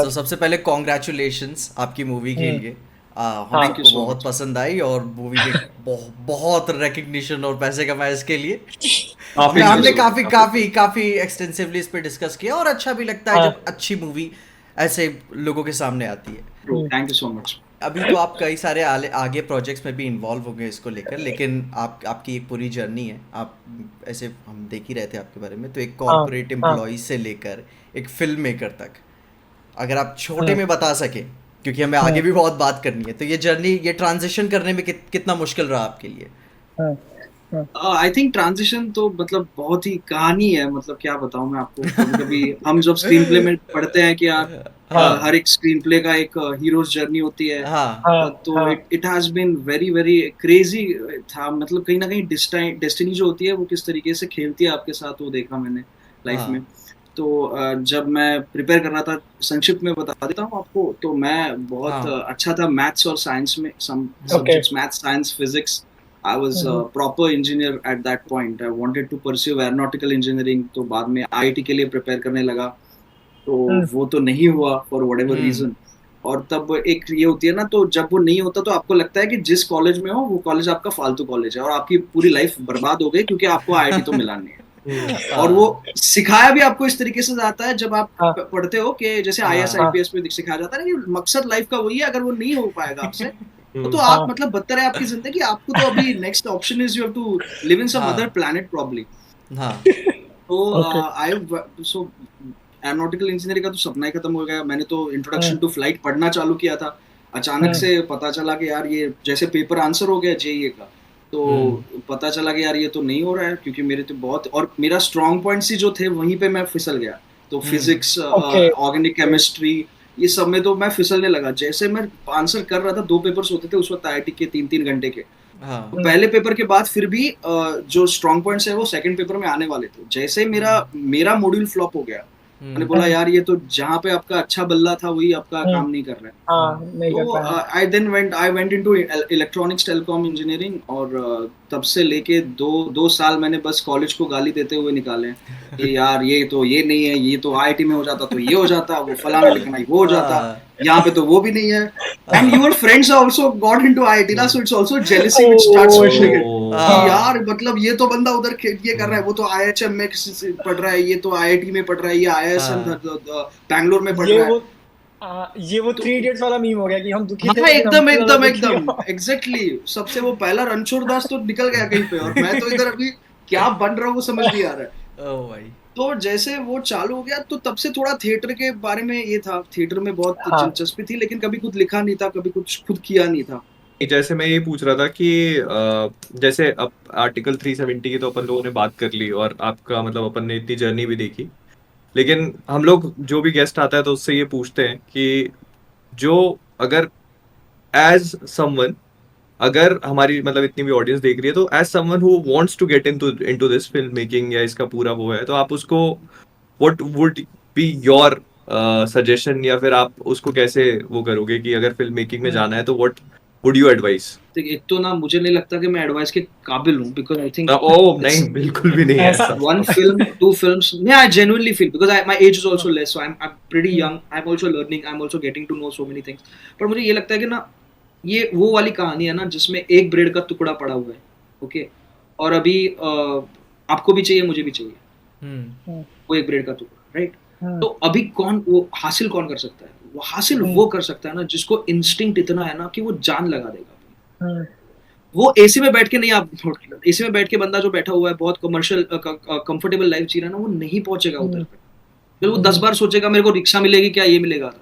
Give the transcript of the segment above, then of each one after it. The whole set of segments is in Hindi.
तो सबसे पहले कॉन्ग्रेचुलेशंस आपकी मूवी के हम्म। लिए। हम हाँ। थैंक यू सबको सो बहुत मच। पसंद आई और मूवी ने बहुत रिकग्निशन और पैसे कमाए इसके लिए। काफी हमने थैंक यू हमने सो मच, काफ़ी काफी काफ़ी काफ़ी एक्सटेंसिवली इस पे डिस्कस किया और अच्छा भी लगता है हाँ। जब अच्छी मूवी ऐसे लोगों के सामने आती है। Bro, hmm. Thank you so much. अभी तो आप कई सारे आगे प्रोजेक्ट्स में भी इन्वॉल्व हो गए इसको लेकर, लेकिन आपकी एक पूरी जर्नी है। आप ऐसे हम देख ही रहे थे आपके बारे में, तो एक हाँ। कॉरपोरेट हाँ। एम्प्लॉय से लेकर एक फिल्म मेकर तक, अगर आप छोटे हम्म। में बता सकें, क्योंकि हमें आगे हम्म। भी बहुत बात करनी है, तो ये जर्नी, ये ट्रांजिशन करने में कितना मुश्किल रहा आपके लिए? हम्म। हम्म। आई थिंक ट्रांजिशन तो मतलब बहुत ही कहानी है, मतलब क्या बताऊं मैं आपको। कभी कभी हम जब स्क्रीन प्ले में पढ़ते हैं कि यार हाँ। हर एक स्क्रीन प्ले का एक हीरोज जर्नी होती है। हाँ। हाँ। तो हाँ। It has been very very crazy था। मतलब कहीं ना कहीं डेस्टिनी जो होती है वो किस तरीके से खेलती है आपके साथ, वो देखा मैंने लाइफ में। हाँ। तो जब मैं प्रिपेयर कर रहा था, संक्षिप्त में बता देता हूँ आपको, तो मैं बहुत हाँ। अच्छा था मैथ्स और साइंस में, some okay. Subjects, maths science physics. I was a hmm. proper engineer at that point. I wanted to pursue aeronautical engineering. तो बाद में आईआईटी के लिए प्रिपेयर करने लगा, तो हम्म। वो तो नहीं हुआ फॉर whatever हम्म। reason। और तब एक ये होती है ना, तो जब वो नहीं होता तो आपको लगता है कि जिस कॉलेज में हो वो कॉलेज आपका फालतू कॉलेज है और आपकी पूरी लाइफ बर्बाद हो गई, क्योंकि आपको आईआईटी तो मिला नहीं है। और वो हाँ। सिखाया भी आपको इस तरीके से जाता है जब आप हाँ। पढ़ते हो कि जैसे आईएएस हाँ। हाँ। आईपीएस में सिखाया जाता है ना कि मकसद लाइफ का वही है, अगर वो नहीं हो पाएगा आपसे तो आप हाँ। मतलब बदतर है आपकी जिंदगी। आपको तो अभी next option is you have to live in some other हाँ। Planet probably. हाँ। तो okay. I so aeronautical engineering का तो सपना ही खत्म हो गया। मैंने तो इंट्रोडक्शन हम्म। टू फ्लाइट पढ़ना चालू किया था। अचानक हम्म। से पता चला कि यार ये जैसे पेपर आंसर हो गया जेईई का, तो हम्म। पता चला कि यार ये तो नहीं हो रहा है, क्योंकि मेरे तो बहुत, और मेरा स्ट्रॉन्ग पॉइंट्स ही जो थे वहीं पे मैं फिसल गया। तो hmm. Physics, okay. Organic chemistry, ये सब में तो मैं फिसलने लगा। जैसे मैं आंसर कर रहा था, दो पेपर्स होते थे उस वक्त आईआईटी के, 3-3 घंटे के। तो हाँ। हम्म। पहले पेपर के बाद फिर भी जो स्ट्रॉन्ग पॉइंट्स है वो सेकंड पेपर में आने वाले थे। जैसे ही मेरा हम्म। मेरा मॉड्यूल फ्लॉप हो गया, मैंने हम्म। बोला हम्म। यार ये तो जहाँ पे आपका अच्छा बल्ला था वही आपका हम्म। काम नहीं कर रहा है। हाँ, नहीं कर तो पाया। I went into electronics telecom engineering, और तब से लेके दो दो साल मैंने बस कॉलेज को गाली देते हुए निकाले हैं कि यार ये तो ये नहीं है, ये तो आईआईटी में हो जाता तो ये हो जाता, वो फलाना ठिकाना वो हो जाता, हाँ। यहाँ पे तो वो भी नहीं है। एंड हाँ। Your friends also got into IIT ना, so it's also jealousy which starts oh pushing shit. It कि हाँ। यार मतलब ये तो बंदा उधर ये कर रहा है, वो तो आईएचएम में पढ़ रहा है, ये तो आईआईटी में पढ़ रहा है, ये आईआईएसएम हाँ। बैंगलोर में पढ़ ये रहा वो है। ये वो तो थ्री इडियट्स वाला मीम हो गया कि हम दुखी थे हाँ, लेकिन एकदम हमसे ज्यादा एकदम दुखी एकदम हो। Exactly exactly। सबसे वो पहला रणछोड़ दास तो निकल गया कहीं पे, और मैं तो इधर अभी क्या बन रहा हूँ वो समझ नहीं आ रहा है। ओ भाई। तो जैसे वो चालू हो गया, तो तब से थोड़ा थिएटर के बारे में ये था, थिएटर में बहुत हाँ। दिलचस्पी थी, लेकिन कभी खुद लिखा नहीं था, कभी कुछ खुद किया नहीं था। जैसे मैं ये पूछ रहा था कि जैसे अब आर्टिकल 370 की तो अपन लोगों ने बात कर ली और आपका मतलब अपन ने इतनी जर्नी भी देखी, लेकिन हम लोग जो भी गेस्ट आता है तो उससे ये पूछते हैं कि जो अगर एज समवन, अगर हमारी मतलब इतनी भी ऑडियंस देख रही है, तो as someone who wants to get into this film making या इसका पूरा वो है, तो आप उसको what would be your suggestion, या फिर आप उसको कैसे वो करोगे कि अगर फिल्म मेकिंग में जाना है तो व्हाट वुड यू एडवाइस? तो एक तो ना मुझे नहीं लगता कि मैं एडवाइस के काबिल हूँ, because I think oh it's नहीं, बिल्कुल भी नहीं है ऐसा। ऐसा। one film, two films. Yeah, I genuinely feel because my age is also less, so I'm pretty hmm. young. I'm also learning. I'm also getting to know so many things. पर मुझे ये लगता है कि ना, ये वो वाली कहानी है ना जिसमें एक ब्रेड का टुकड़ा पड़ा हुआ है, ओके, और अभी आपको भी चाहिए, मुझे भी चाहिए हम्म। हम्म। वो एक ब्रेड का टुकड़ा, राइट। हम्म। तो अभी कौन वो हासिल कौन कर सकता है? वो हासिल हम्म। वो कर सकता है ना जिसको इंस्टिंक्ट इतना है ना कि वो जान लगा देगा। हम्म। वो एसी में बैठ के नहीं, आप एसी में बैठ के बंदा जो बैठा हुआ है बहुत कमर्शियल कंफर्टेबल लाइफ जी रहा है ना, वो नहीं पहुंचेगा उधर हम्म। पे। फिर वो 10 हम्म। बार सोचेगा मेरे को रिक्शा मिलेगी क्या, ये मिलेगा।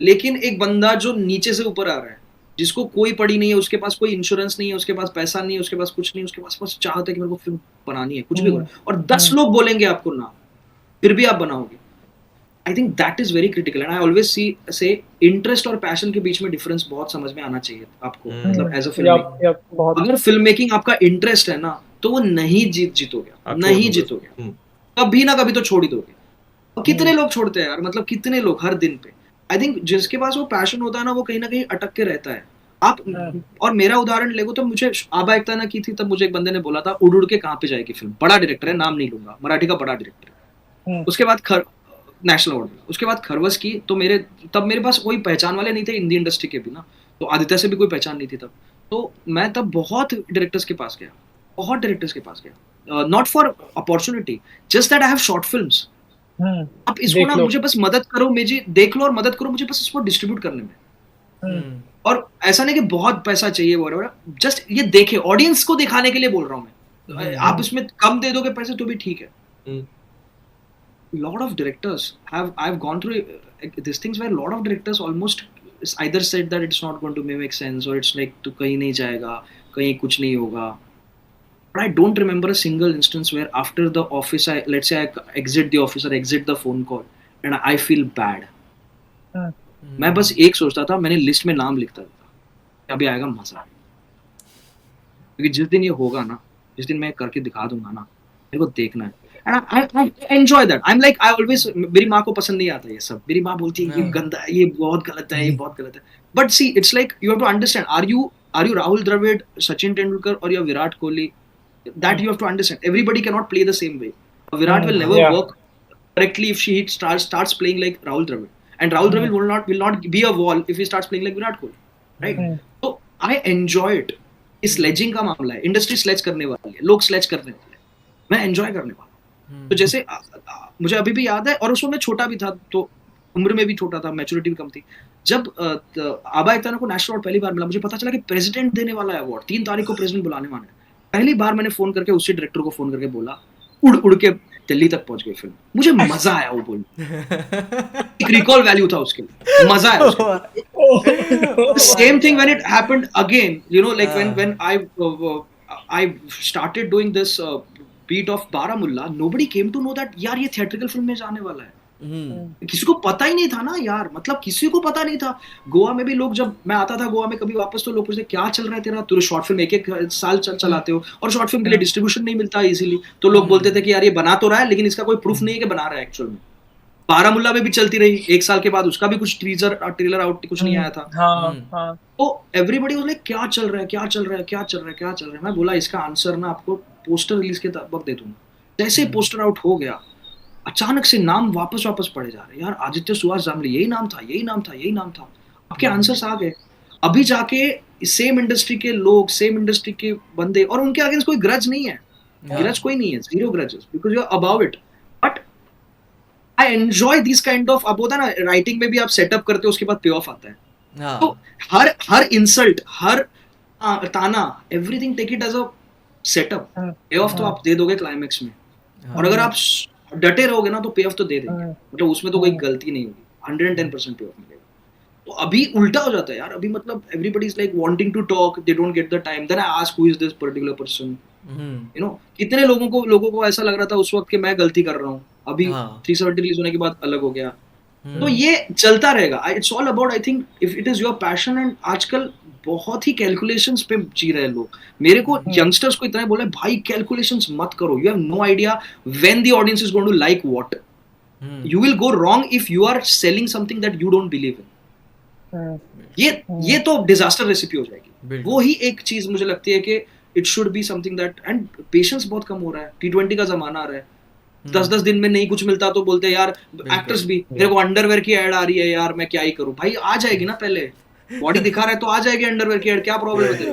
लेकिन एक बंदा जो नीचे से ऊपर आ रहा है, जिसको कोई पड़ी नहीं है, उसके पास कोई इंश्योरेंस नहीं है, उसके पास पैसा नहीं है, उसके पास कुछ नहीं है, उसके पास बस चाहता है कि मेरे को फिल्म बनानी है, कुछ भी हम्म। करो, और 10 लोग बोलेंगे आपको ना, फिर भी आप बनाओगे। I think that is very critical, and I always see से इंटरेस्ट और पैशन के बीच में डिफरेंस बहुत समझ में आना चाहिए आपको, मतलब as a film yup maker. Yup बहुत। अगर फिल्म मेकिंग आपका इंटरेस्ट है ना, तो वो नहीं जीतोगे, आप छोड़ नहीं दोगे जीतोगे, उसको। कभी ना कभी तो छोड़ ही दोगे। और कितने हम्म। लोग छोड़ते हैं यार, मतलब कितने लोग हर दिन पे। आई थिंक जिसके पास वो पैशन होता है ना, वो कहीं ना कहीं अटक के रहता है। आप, हम्म। और मेरा उदाहरण लेगो तो मुझे आबा एकता ना की थी, तब मुझे एक बंदे ने बोला था उड़ उड़ के कहाँ पे जाएगी फिल्म, बड़ा डायरेक्टर है, नाम नहीं लूंगा, मराठी का बड़ा डायरेक्टर है। हम्म। उसके बाद नेशनल अवार्ड मिला। उसके बाद खरवस की, तो तब मेरे पास कोई पहचान वाले नहीं थे हिंदी इंडस्ट्री के भी ना, तो आदित्य से भी कोई पहचान नहीं थी तब। तो मैं तब बहुत डायरेक्टर्स के पास गया, not for opportunity, just that I have short films, आप इसको देख ना लो। मुझे बस मदद करो, मुझे देख लो और मदद करो मुझे बस इसको डिस्ट्रीब्यूट करने में। और ऐसा नहीं कि बहुत पैसा चाहिए वो, जस्ट ये देखे, ऑडियंस को दिखाने के लिए बोल रहा हूँ मैं। आप इसमें कम दे दोगे पैसे तो भी ठीक है। lot of directors I've gone through these things where lot of directors almost either said that it's not going to make sense, or it's like तो कहीं नहीं जाएगा, कहीं कुछ नहीं होगा। But I don't remember a single instance where after the office, let's say I exit the office or exit the phone call and I feel bad. मैं बस एक सोचता था, मैंने लिस्ट में नाम लिखता था, अभी आएगा मजा, क्योंकि जिस दिन ये होगा ना, जिस दिन मैं करके दिखा दूंगा ना, मेरे को देखना है। And I enjoy that. I'm like, I always, मेरी माँ को पसंद नहीं आता ये सब, मेरी माँ बोलती है ये गंदा है, ये बहुत गलत है, ये बहुत गलत है। But see, it's like you have to understand, are you Rahul Dravid, Sachin Tendulkar, or you're Virat Kohli? That you have to understand. Everybody cannot play the same way. Virat will never work correctly if he starts playing like Rahul Dravid, and Rahul Dravid will not be a wall if he starts playing like Virat Kohli, right? So I enjoy it. इस स्लेजिंग का मामला है, इंडस्ट्री स्लेज करने वाली है, लोग स्लेज करने वाले हैं, मैं एंजॉय करने वाला। तो जैसे मुझे अभी भी याद है, और उसमें मैं छोटा भी था, तो उम्र में भी छोटा था, मैच्योरिटी भी कम थी। जब आबा एकताना को नेशनल अवार्ड पहली बार मिला, मुझे पता चला कि प्रेसिडेंट देने वाला है अवार्ड, 3 तारीख को प्रेसिडेंट बुलाने वाला है। पहली बार मैंने फोन करके उसी डायरेक्टर को फोन करके बोला, उड़ उड़ के दिल्ली तक पहुंच गई फिल्म। मुझे मजा आया वो बोलने, एक रिकॉल वैल्यू था उसके लिए, मजा आया। Same thing when it happened again, you know, like when I started doing this beat of Baramulla, nobody came to know that यार ये थिएट्रिकल फिल्म में जाने वाला है। किसी को पता ही नहीं था ना यार, मतलब किसी को पता नहीं था। गोवा में भी लोग, जब मैं आता था गोवा में कभी वापस, तो लोग पूछते क्या चल रहा है तेरा, तू शॉर्ट फिल्म एक साल चलाते हो, और शॉर्ट फिल्म के लिए डिस्ट्रीब्यूशन नहीं मिलता इजीली, तो लोग बोलते थे कि यार ये बना तो रहा है, लेकिन इसका कोई प्रूफ नहीं है कि बना रहा है एक्चुअल में। बारामुल्ला में भी चलती रही, 1 साल के बाद उसका भी कुछ ट्रेलर आउट कुछ नहीं आया था। तो एवरीबॉडी वाज लाइक क्या चल रहा है, क्या चल रहा है, क्या चल रहा है, क्या चल रहा है। मैं बोला इसका आंसर ना आपको पोस्टर रिलीज के वक्त दे दूंगा। जैसे पोस्टर आउट हो गया, अचानक से नाम वापस पड़े जा रहे, यार आदित्य सुहास जामले, यही नाम था, यही नाम था, यही नाम था। आपके आंसर्स आ गए। अभी जाके सेम इंडस्ट्री के लोग, सेम इंडस्ट्री के बंदे, और उनके अगेंस्ट कोई ग्रज नहीं है, ग्रज कोई नहीं है, zero grudges, because you are about it. But I enjoy this kind of, अब होता है ना राइटिंग में भी आप सेटअप करते हो, उसके बाद पे ऑफ आता है। तो हर इंसल्ट, हर ताना, everything take it as a setup. Pay off तो आप दे दोगे क्लाइमेक्स में, और अगर आप डटे रहोगे ना तो पे ऑफ तो दे देंगे, मतलब उसमें तो कोई गलती नहीं होगी, 110% पे ऑफ मिलेगा। तो अभी उल्टा हो जाता है यार, अभी मतलब everybody is like wanting to talk, they don't get the time, then I ask who is this particular person, you know. कितने लोगों को ऐसा लग रहा था उस वक्त कि मैं गलती कर रहा हूँ, अभी 370 रिलीज होने के बाद अलग हो गया। तो ये चलता रहेगा। It's all about, I think, if it is your passion. And आजकल बहुत ही कैलकुलेशंस पे जी रहे हैं लोग। मेरे को यंगस्टर्स को इतना बोला, भाई कैलकुलेशंस मत करो, you have no idea when the audience is going to like what. You will go wrong if you are selling something that you don't believe in. ये तो डिजास्टर रेसिपी हो जाएगी। वो ही एक चीज मुझे लगती है कि it should be something that, and patience बहुत कम हो रहा है। T20 का जमाना आ रहा है, 10 दिन में नहीं कुछ मिलता तो बोलते हैं यार, एक्टर्स भी, मेरे को अंडरवेयर की ऐड आ रही है यार, मैं क्या ही करूं। भाई आ जाएगी ना, पहले बॉडी दिखा रहा है तो आ जाएगी अंडरवेयर की ऐड, क्या प्रॉब्लम है तेरे?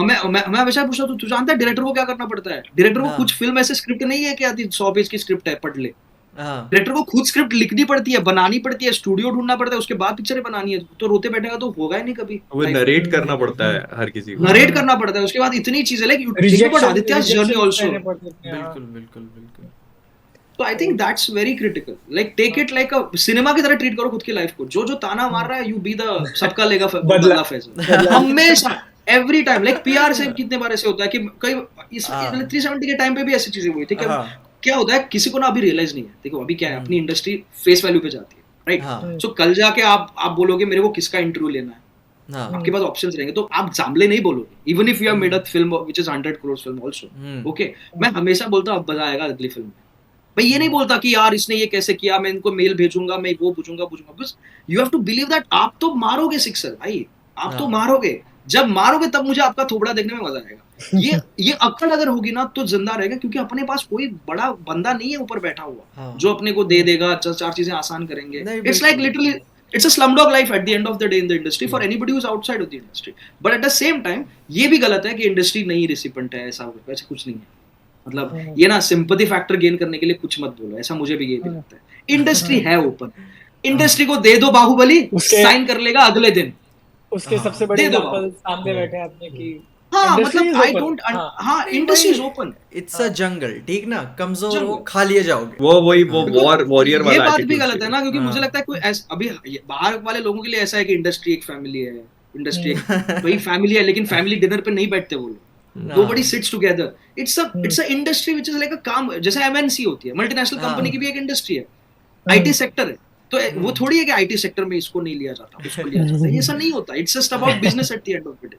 मैं हमेशा पूछता हूं, तू जानता है डायरेक्टर को क्या करना पड़ता है? डायरेक्टर को कुछ फिल्म ऐसे स्क्रिप्ट नहीं है कि आती 100 पेज की स्क्रिप्ट है, पढ़ ले। डायरेक्टर को खुद स्क्रिप्ट लिखनी पड़ती है, बनानी पड़ती है, स्टूडियो ढूंढना पड़ता है, उसके बाद पिक्चरें बनानी है। तो रोते बैठेगा तो होगा ही नहीं कभी। वो नरेट करना पड़ता है हर किसी को, नरेट करना पड़ता है, उसके बाद इतनी चीजें, लाइक आदित्य जर्नी आल्सो। बिल्कुल। तो I think that's very critical. Like take it like a cinema की तरह ट्रीट करो खुद की लाइफ को। जो ताना मार रहा है, यू बी द सबका लेगा बदला फैसला, हमेशा, एवरी टाइम। लाइक पीआर से कितने बार ऐसे होता है कि कई 370 के टाइम पे भी ऐसी चीजें हुई थी। क्या होता है, किसी को ना अभी रियलाइज नहीं है। देखो अभी क्या है, अपनी इंडस्ट्री फेस वैल्यू पे जाती है, राइट? सो कल जाके आप बोलोगे मेरे को किसका इंटरव्यू लेना है, आपके पास ऑप्शंस रहेंगे, तो आप जामले नहीं बोलोगे, even if you have made a film which is 100 crore film also. Okay, मैं हमेशा बोलता हूं अब मजा आएगा अगली फिल्म में। मैं ये नहीं बोलता कि यार इसने ये कैसे किया, मैं इनको मेल भेजूंगा, मैं वो पूछूंगा। बस you have to believe that आप तो मारोगे सिक्सर भाई, आप तो मारोगे। जब मारोगे तब मुझे आपका थोबड़ा देखने में मजा आएगा। ये अक्कड़ अगर होगी ना तो जिंदा रहेगा, क्योंकि अपने पास कोई बड़ा बंदा नहीं है ऊपर बैठा हुआ हाँ जो अपने को दे देगा, चार चीजें आसान करेंगे. नहीं इट्स लाइक बिल्कुल literally it's a slumdog life at the end of the day in the industry for anybody who's outside of the industry. But at the same time ये भी गलत है कि इंडस्ट्री नहीं रिसिपेंट है, ऐसा कुछ नहीं है. मतलब ये ना सिंपैथी फैक्टर गेन करने के लिए कुछ मत बोलो, ऐसा मुझे भी ये भी लगता है. इंडस्ट्री है ओपन, इंडस्ट्री को दे दो बाहुबली, उसके साइन कर लेगा अगले दिन. उसके हाँ सबसे बड़े दे दो एग्जांपल सामने बैठे हैं अपने की हाँ इंडस्ट्री मतलब इज आई ओपन. डोंट हाँ हाँ नहीं इंडस्ट्री इज वही ओपन. इट्स अ जंगल ठीक ना, कमजोर हो जंगल खा लिए जाओगे. वो वही वो हाँ वॉरियर ये वाला बात भी एटीट्यूड गलत है ना, क्योंकि मुझे हाँ लगता है कोई अभी बाहर वाले लोगों के लिए ऐसा है कि इंडस्ट्री एक फैमिली है, इंडस्ट्री एक भाई फैमिली है, लेकिन फैमिली डिनर पे नहीं बैठते वो लोग. नोबडी हाँ sits together. It's a industry which is like a काम, जैसे एमएनसी होती है, मल्टीनेशनल कंपनी की हाँ भी एक इंडस्ट्री है, आईटी सेक्टर है. तो वो थोड़ी है कि आईटी सेक्टर में इसको नहीं लिया जाता, उसको लिया जाता है, ऐसा नहीं होता. It's just about business at the end of the day.